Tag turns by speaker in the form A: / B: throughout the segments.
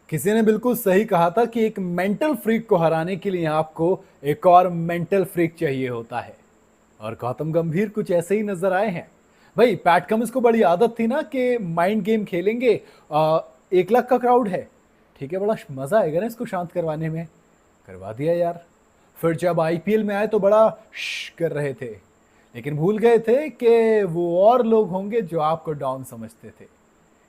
A: किसी ने बिल्कुल सही कहा था कि एक मेंटल फ्रीक को हराने के लिए आपको एक और मेंटल फ्रीक चाहिए होता है। और गौतम गंभीर कुछ ऐसे ही नजर आए हैं। भाई पैट कमिंस को बड़ी आदत थी ना कि माइंड गेम खेलेंगे। 1 लाख का क्राउड है, ठीक है, बड़ा मजा आएगा ना इसको शांत करवाने में। करवा दिया यार। फिर जब आईपीएल में आए तो बड़ा कर रहे थे, लेकिन भूल गए थे कि वो और लोग होंगे जो आपको डाउन समझते थे।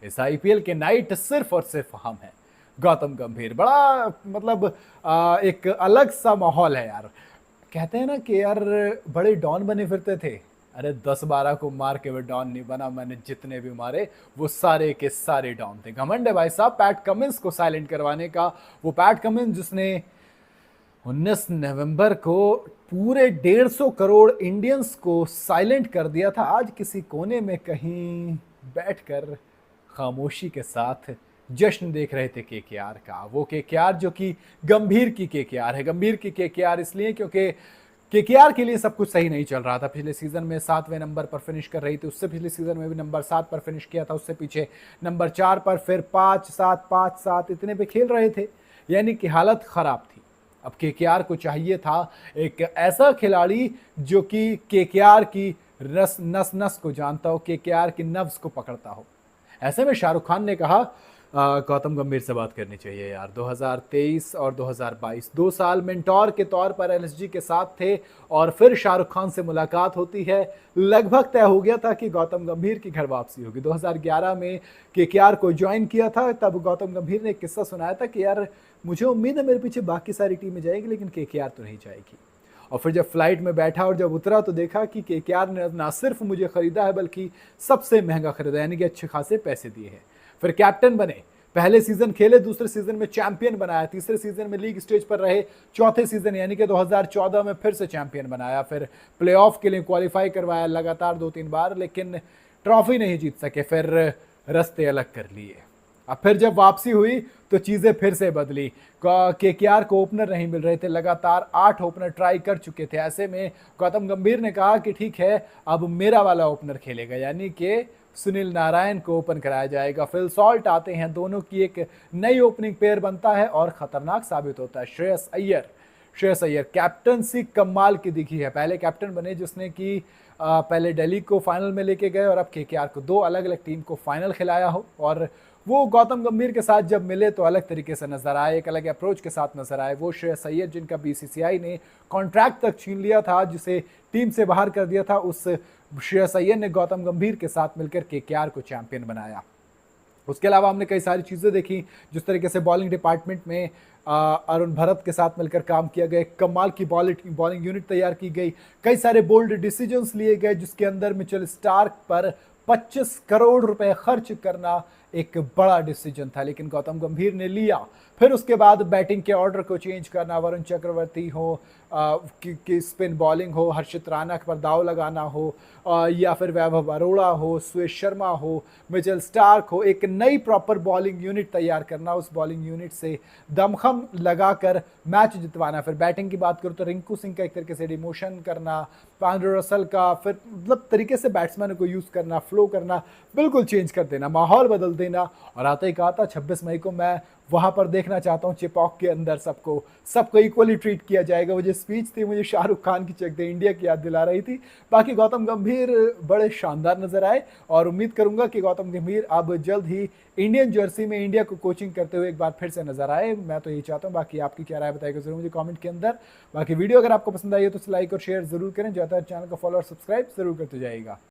A: इस आईपीएल के नाइट सिर्फ और सिर्फ हम हैं। गौतम गंभीर बड़ा मतलब एक अलग सा माहौल है यार। कहते हैं ना कि यार बड़े डॉन बने फिरते थे। अरे 10-12 को मार के वो डॉन नहीं बना, मैंने जितने भी मारे वो सारे के सारे डॉन थे। घमंड है भाई साहब पैट कमिंस को साइलेंट करवाने का। वो पैट कमिंस जिसने 19 नवंबर को पूरे 150 करोड़ इंडियंस को साइलेंट कर दिया था, आज किसी कोने में कहीं बैठकर खामोशी के साथ जश्न देख रहे थे केकेआर का। वो केकेआर जो कि गंभीर की केकेआर है। गंभीर की केकेआर इसलिए क्योंकि केकेआर के लिए सब कुछ सही नहीं चल रहा था। पिछले सीजन में 7वें नंबर पर फिनिश कर रही थी, उससे पिछले सीजन में भी नंबर 7 पर फिनिश किया था, उससे पीछे नंबर 4 पर, फिर 5-7 5-7 इतने पे खेल रहे थे, यानी कि हालत खराब थी। अब केकेआर को चाहिए था एक ऐसा खिलाड़ी जो कि केकेआर की नस नस को जानता हो, केकेआर की नब्ज को पकड़ता हो। ऐसे में शाहरुख खान ने कहा गौतम गंभीर से बात करनी चाहिए यार। 2023 और 2022 2 साल मेंटोर के तौर पर एलएसजी के साथ थे और फिर शाहरुख खान से मुलाकात होती है। लगभग तय हो गया था कि गौतम गंभीर की घर वापसी होगी। 2011 में केकेआर को ज्वाइन किया था, तब गौतम गंभीर ने एक किस्सा सुनाया था कि यार मुझे उम्मीद है मेरे पीछे बाकी सारी टीमें जाएगी लेकिन केकेआर तो नहीं जाएगी। और फिर जब फ्लाइट में बैठा और जब उतरा तो देखा कि केकेआर ने ना सिर्फ मुझे खरीदा है बल्कि सबसे महंगा खरीदा, यानी कि अच्छे खासे पैसे दिए हैं। फिर कैप्टन बने, पहले सीजन खेले, दूसरे सीजन में चैंपियन बनाया, तीसरे सीजन में लीग स्टेज पर रहे, चौथे सीजन यानी कि 2014 में फिर से चैंपियन बनाया, फिर प्लेऑफ के लिए क्वालिफाई करवाया लगातार 2-3 बार, लेकिन ट्रॉफी नहीं जीत सके। फिर रास्ते अलग कर लिए। अब फिर जब वापसी हुई तो चीजें फिर से बदली। केकेआर को ओपनर नहीं मिल रहे थे, लगातार 8 ओपनर ट्राई कर चुके थे। ऐसे में गौतम गंभीर ने कहा कि ठीक है अब मेरा वाला ओपनर खेलेगा, यानी कि सुनील नारायण को ओपन कराया जाएगा। फिल सॉल्ट आते हैं, दोनों की एक नई ओपनिंग पेयर बनता है और खतरनाक साबित होता है। श्रेयस अय्यर कैप्टनसी कमाल की दिखी है। पहले कैप्टन बने जिसने कि पहले दिल्ली को फाइनल में लेके गए और अब केकेआर को 2 अलग अलग टीम को फाइनल खिलाया हो। और वो गौतम गंभीर के साथ जब मिले तो अलग तरीके से नजर आए, एक अलग अप्रोच के साथ नजर आए। वो श्रेयस अय्यर जिनका बीसीसीआई ने कॉन्ट्रैक्ट तक छीन लिया था, जिसे टीम से बाहर कर दिया था, उस श्रेयस अय्यर ने गौतम गंभीर के साथ मिलकर केकेआर को चैंपियन बनाया। उसके अलावा हमने कई सारी चीज़ें देखी, जिस तरीके से बॉलिंग डिपार्टमेंट में अरुण भरत के साथ मिलकर काम किया गया, कमाल की बॉलिंग यूनिट तैयार की गई, कई सारे बोल्ड डिसीजंस लिए गए, जिसके अंदर मिचेल स्टार्क पर 25 करोड़ रुपए खर्च करना एक बड़ा डिसीजन था, लेकिन गौतम गंभीर ने लिया। फिर उसके बाद बैटिंग के ऑर्डर को चेंज करना, वरुण चक्रवर्ती हो कि स्पिन बॉलिंग हो, हर्षित राणा पर दाव लगाना हो, या फिर वैभव अरोड़ा हो, सुयश शर्मा हो, मिचेल स्टार्क हो, एक नई प्रॉपर बॉलिंग यूनिट तैयार करना, उस बॉलिंग यूनिट से दमखम लगाकर मैच जितवाना। फिर बैटिंग की बात करूँ तो रिंकू सिंह का एक तरीके से डिमोशन करना, पांड्रो रसल का फिर मतलब तरीके से बैट्समैन को यूज़ करना, फ्लो करना, बिल्कुल चेंज कर देना, माहौल बदल देना। और आते ही कहा था 26 मई को मैं वहां पर देखना चाहता हूँ चिपॉक के अंदर सबको इक्वली ट्रीट किया जाएगा। वो जो स्पीच थी मुझे शाहरुख खान की चक दे इंडिया की याद दिला रही थी। बाकी गौतम गंभीर बड़े शानदार नजर आए और उम्मीद करूंगा कि गौतम गंभीर अब जल्द ही इंडियन जर्सी में इंडिया को कोचिंग करते हुए एक बार फिर से नजर आए। मैं तो यही चाहता हूँ। बाकी आपकी क्या राय बताएगा जरूर मुझे कमेंट के अंदर। बाकी वीडियो अगर आपको पसंद आई हो तो लाइक और शेयर जरूर करें, ज्यादा चैनल को फॉलो और सब्सक्राइब जरूर करते जाइएगा।